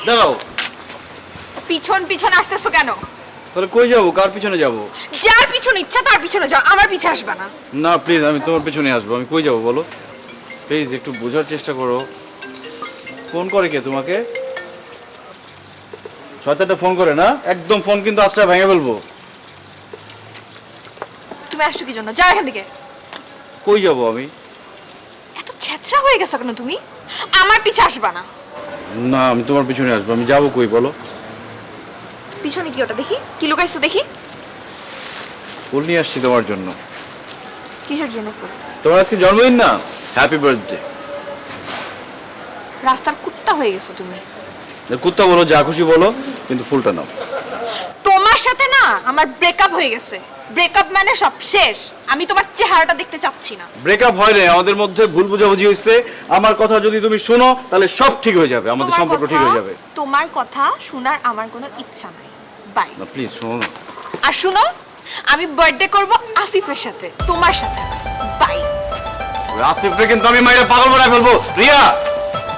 দাঁড়াও। পিছন পিছন আসতেছো কেন? তাহলে কই যাবো? কার পিছনে যাবো? যার পিছনে ইচ্ছা তার পিছনে যাও, আমার পিছে আসবে না। না প্লিজ, আমি তোমার পিছনে আসবো। আমি কই যাবো বলো? প্লিজ একটু বোঝার চেষ্টা করো। ফোন করে কে তোমাকে? শয়তানটা ফোন করে না? একদম ফোন কিন্তু আজটা ভেঙে ফেলবো। তুমি আসছো কি জন্য? যাও এখান থেকে। কই যাবো আমি? এত ছেঁচড়া হয়ে গেছো কেন তুমি? আমার পিছে আসবা না। না, আমি তোমার পিছনে আসবো। আমি যাবো কই বলো? পিছনে কি ওটা দেখি? কি লুকাইছো দেখি? ফুল নিয়ে আসছি তোমার জন্য। কিসের জন্য ফুল? তোমার আজকে জন্মদিন না? Happy birthday. রাস্তার কুত্তা হয়ে গেছো তুমি। কুত্তা বলো, যা খুশি বলো, কিন্তু ফুলটা নাও। তোমার সাথে না আমার ব্রেকআপ হয়ে গেছে। ব্রেকআপ মানে সব শেষ। আমি তোমার চেহারাটা দেখতে চাচ্ছি না। ব্রেকআপ হয় নাই, আমাদের মধ্যে ভুল বোঝাবুঝি হয়েছে। আমার কথা যদি তুমি শোনো তাহলে সব ঠিক হয়ে যাবে, আমাদের সম্পর্ক ঠিক হয়ে যাবে। তোমার কথা শোনার আমার কোনো ইচ্ছা নাই। বাই। না প্লিজ শোনো না। আর শুনো, আমি বার্থডে করব আসিফের সাথে, তোমার সাথে। বাই। আসিফকে কিন্তু আমি মাইরে পাগল বানায় ফেলবো। রিয়া